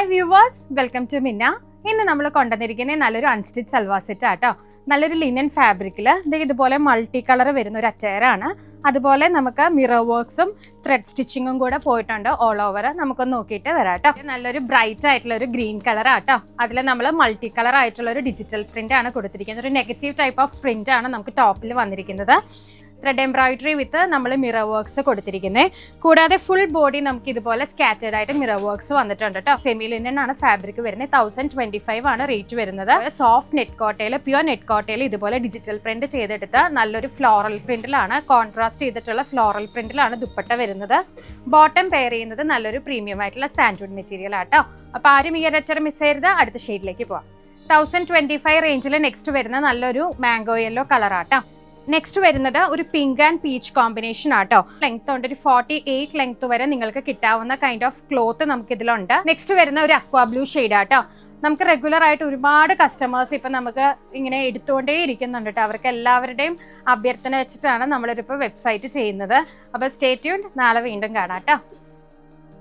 Hi viewers, welcome to മിന്ന. ഇന്ന് നമ്മൾ കൊണ്ടുവന്നിരിക്കുന്നത് നല്ലൊരു അൺസ്റ്റിച്ച് സൽവാർ സെറ്റ് ആട്ടോ. നല്ലൊരു ലിനൻ ഫാബ്രിക്കിൽ ഇതുപോലെ മൾട്ടി കളർ വരുന്ന ഒരു അറ്റയറാണ്. അതുപോലെ നമുക്ക് മിറർ വർക്ക്സും ത്രെഡ് സ്റ്റിച്ചിങ്ങും കൂടെ പോയിട്ടുണ്ട് ഓൾ ഓവർ. നമുക്കൊന്ന് നോക്കിയിട്ട് വരാം കേട്ടോ. നല്ലൊരു ബ്രൈറ്റ് ആയിട്ടുള്ള ഒരു ഗ്രീൻ കളർ ആട്ടോ. അതിൽ നമ്മൾ മൾട്ടി കളർ ആയിട്ടുള്ള ഒരു ഡിജിറ്റൽ പ്രിന്റ് ആണ് കൊടുത്തിരിക്കുന്നത്. ഒരു നെഗറ്റീവ് ടൈപ്പ് ഓഫ് പ്രിന്റ് ആണ് നമുക്ക് ടോപ്പിൽ വന്നിരിക്കുന്നത്. ത്രെഡ് എംബ്രോയിഡറി വിത്ത് നമ്മൾ മിറർ വർക്ക്സ് കൊടുത്തിരിക്കുന്നത്. കൂടാതെ ഫുൾ ബോഡി നമുക്ക് ഇതുപോലെ സ്കാറ്റേഡ് ആയിട്ട് മിറർ വർക്ക്സ് വന്നിട്ടുണ്ട് കേട്ടോ. സെമി ലിനൻ ആണ് ഫാബ്രിക് വരുന്നത്. 1025 ആണ് റേറ്റ് വരുന്നത്. സോഫ്റ്റ് നെറ്റ് കോട്ടയിൽ, പ്യുവർ നെറ്റ് കോട്ടയിൽ ഇതുപോലെ ഡിജിറ്റൽ പ്രിന്റ് ചെയ്തെടുത്ത് നല്ലൊരു ഫ്ലോറൽ പ്രിന്റിലാണ്, കോൺട്രാസ്റ്റ് ചെയ്തിട്ടുള്ള ഫ്ലോറൽ പ്രിന്റിലാണ് ദുപ്പട്ട വരുന്നത്. ബോട്ടം പെയർ ചെയ്യുന്നത് നല്ലൊരു പ്രീമിയം ആയിട്ടുള്ള സാൻഡ്വുഡ് മെറ്റീരിയൽ ആട്ടോ. അപ്പൊ ആരും ഈ ഒരറ്റർ മിസ് ചെയ്യരുത്. അടുത്ത ഷെയ്ഡിലേക്ക് പോവാം. 1025 റേഞ്ചിൽ നെക്സ്റ്റ് വരുന്ന നല്ലൊരു മാംഗോ യെല്ലോ കളർ ആട്ടോ. നെക്സ്റ്റ് വരുന്നത് ഒരു പിങ്ക് ആൻഡ് പീച്ച് കോമ്പിനേഷൻ ആട്ടോ. ലെങ്ത് ഉണ്ട്, ഒരു 48 ലെങ്ത് വരെ നിങ്ങൾക്ക് കിട്ടാവുന്ന കൈൻഡ് ഓഫ് ക്ലോത്ത് നമുക്ക് ഇതിലുണ്ട്. നെക്സ്റ്റ് വരുന്ന ഒരു അക്വാ ബ്ലൂ ഷെയ്ഡ് ആട്ടോ. നമുക്ക് റെഗുലർ ആയിട്ട് ഒരുപാട് കസ്റ്റമേഴ്സ് ഇപ്പം നമുക്ക് ഇങ്ങനെ എടുത്തുകൊണ്ടേ ഇരിക്കുന്നുണ്ട് കേട്ടോ. അവർക്ക് എല്ലാവരുടെയും അഭ്യർത്ഥന വെച്ചിട്ടാണ് നമ്മളിപ്പോൾ വെബ്സൈറ്റ് ചെയ്യുന്നത്. അപ്പോൾ സ്റ്റേ ട്യൂൺഡ്, നാളെ വീണ്ടും കാണാം കേട്ടോ.